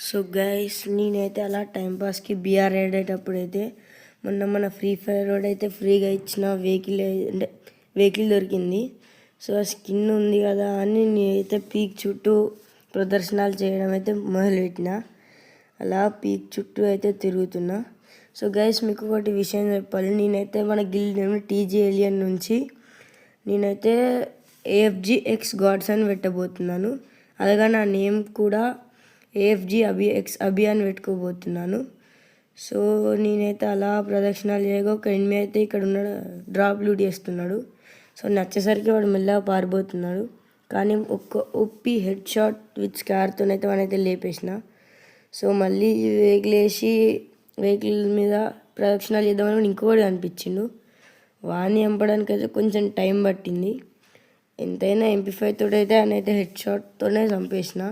So guys నేనైతే అలా టైంపాస్కి BR ఆడేటప్పుడు మన ఫ్రీ ఫైర్ రోడ్ అయితే ఫ్రీగా ఇచ్చిన వెహికల్ దొరికింది. సో ఆ స్కిన్ ఉంది కదా అని నేనైతే పీక్ చుట్టూ ప్రదర్శనలు చేయడం అయితే మొదలుపెట్టిన. అలా పీక్ చుట్టూ అయితే తిరుగుతున్నా. సో గైస్ మీకు ఒకటి విషయం చెప్పాలి, నేనైతే మన గిల్డ్ నేమ్ టీజీ ఏలియన్ నుంచి నేనైతే ఏఎఫ్జి ఎక్స్ గాడ్స్ అని పెట్టబోతున్నాను. అలాగే నా నేమ్ కూడా ఏఎఫ్జి అభి అని పెట్టుకోబోతున్నాను. సో నేనైతే అలా ప్రదక్షిణాలు చేయగా ఒక ఎనిమి అయితే ఇక్కడ ఉన్నాడు, డ్రాప్ లూట్ చేస్తున్నాడు. సో నచ్చేసరికి వాడు మెల్లగా పారిపోతున్నాడు. కానీ ఒక్క ఒప్పి హెడ్ షాట్ విత్ స్కార్తోనైతే వాడైతే లేపేసిన. సో మళ్ళీ వెహికల్ మీద ప్రదక్షిణాలు చేద్దామని ఇంకొకటి కనిపించిండు. వాడిని చంపడానికి అయితే కొంచెం టైం పట్టింది. ఎంతైనా MP5 తోటైతే ఆయన అయితే హెడ్ షాట్తోనే చంపేసిన.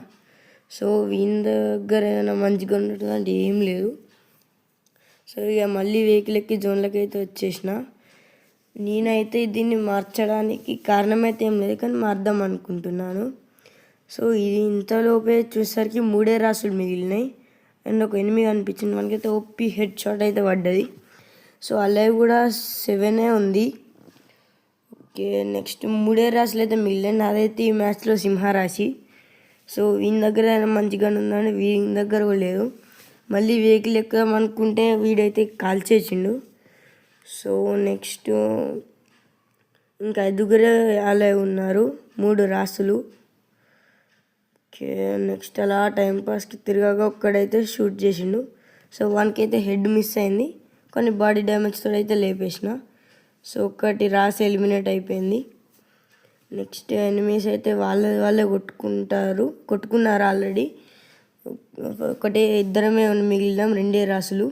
సో వీని దగ్గర ఏమైనా మంచిగా ఉన్నట్టు అంటే ఏం లేదు. సో ఇక మళ్ళీ వెహికల్ ఎక్కి జోన్లకి అయితే వచ్చేసిన. నేనైతే దీన్ని మార్చడానికి కారణమైతే ఏం లేదు, కానీ మార్దాం అనుకుంటున్నాను. సో ఇది ఇంతలోపే చూసేసరికి 3 రాసులు మిగిలినాయి అండ్ ఒక ఎనిమిది కనిపించింది. మనకైతే ఒప్పి హెడ్ షాట్ అయితే పడ్డది. సో అలాగే కూడా 7 ఉంది. ఓకే, నెక్స్ట్ 3 రాసులు అయితే మిగిలినాయి. అదైతే ఈ మ్యాచ్లో సింహరాశి. సో వీని దగ్గర మంచిగా ఉందని వీని దగ్గర కూడా లేదు. మళ్ళీ వెహికల్ ఎక్కుదాం అనుకుంటే వీడైతే కాల్చేసిండు. సో నెక్స్ట్ ఇంకా 5 అలా ఉన్నారు, 3 రాసులు. ఓకే, నెక్స్ట్ అలా టైంపాస్కి తిరగగా ఒక్కడైతే షూట్ చేసిండు. సో వానికి అయితే హెడ్ మిస్ అయింది, కొన్ని బాడీ డ్యామేజ్తో అయితే లేపేసిన. సో ఒక్కటి రాసి ఎలిమినేట్ అయిపోయింది. నెక్స్ట్ ఎనిమీస్ అయితే వాళ్ళే కొట్టుకున్నారు ఆల్రెడీ. ఇద్దరమే మిగిలినాం, 2 రాసులు.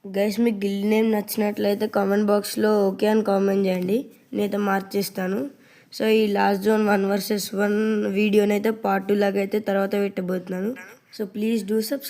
గైస్ మీకు గిల్డ్ నేమ్ నచ్చినట్లయితే కామెంట్ బాక్స్లో ఓకే అని కామెంట్ చేయండి, నేనైతే మార్చేస్తాను. సో ఈ లాస్ట్ జోన్ 1 vs 1 వీడియోనైతే పార్ట్ 2 లాగా అయితే తర్వాత పెట్టబోతున్నాను. So please do subscribe.